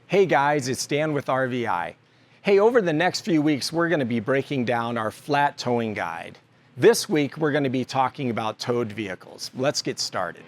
Hey guys, it's Dan with RVI. Hey, over the next few weeks, we're going to be breaking down our flat towing guide. This week, we're going to be talking about towed vehicles. Let's get started.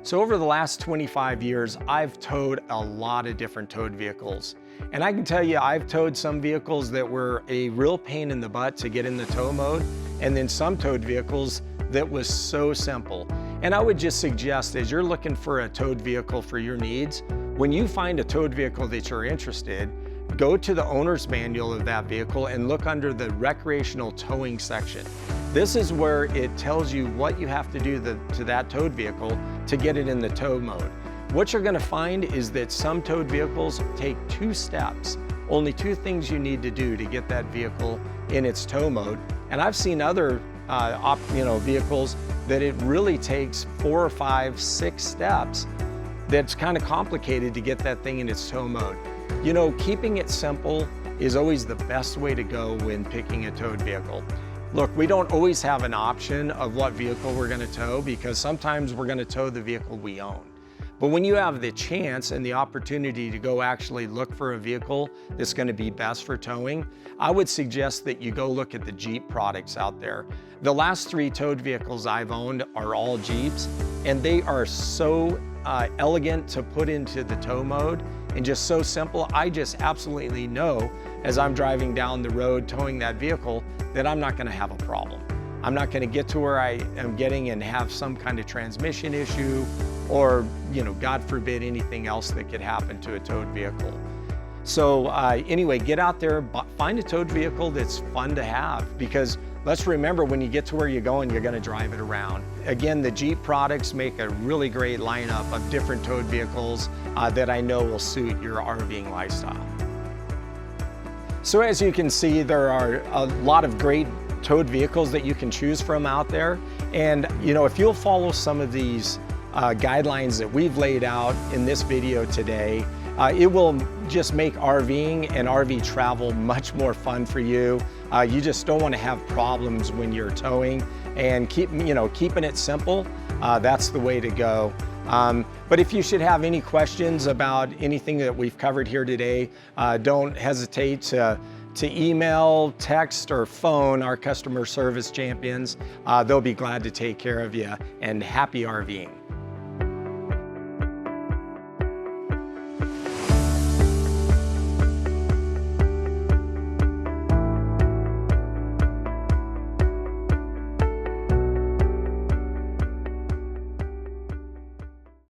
So over the last 25 years, I've towed a lot of different towed vehicles. And I can tell you, I've towed some vehicles that were a real pain in the butt to get in the tow mode, and then some towed vehicles that was so simple. And I would just suggest, as you're looking for a towed vehicle for your needs, when you find a towed vehicle that you're interested, go to the owner's manual of that vehicle and look under the recreational towing section. This is where it tells you what you have to do to that towed vehicle to get it in the tow mode. What you're gonna find is that some towed vehicles take 2 steps, only 2 things you need to do to get that vehicle in its tow mode. And I've seen other vehicles that it really takes 4 or 5, 6 steps. That's kind of complicated to get that thing in its tow mode. You know, keeping it simple is always the best way to go when picking a towed vehicle. Look, we don't always have an option of what vehicle we're going to tow, because sometimes we're going to tow the vehicle we own. But when you have the chance and the opportunity to go actually look for a vehicle that's going to be best for towing, I would suggest that you go look at the Jeep products out there. The last 3 towed vehicles I've owned are all Jeeps, and they are so elegant to put into the tow mode and just so simple. I just absolutely know as I'm driving down the road towing that vehicle that I'm not going to have a problem. I'm not going to get to where I am getting and have some kind of transmission issue or, God forbid, anything else that could happen to a towed vehicle. So anyway, get out there, find a towed vehicle that's fun to have, because let's remember, when you get to where you're going, you're going to drive it around. Again, the Jeep products make a really great lineup of different towed vehicles that I know will suit your RVing lifestyle. So as you can see, there are a lot of great towed vehicles that you can choose from out there. And if you'll follow some of these guidelines that we've laid out in this video today, it will just make RVing and RV travel much more fun for you. You just don't want to have problems when you're towing, and keeping it simple, that's the way to go. But if you should have any questions about anything that we've covered here today, don't hesitate to email, text, or phone our customer service champions. They'll be glad to take care of you, and happy RVing.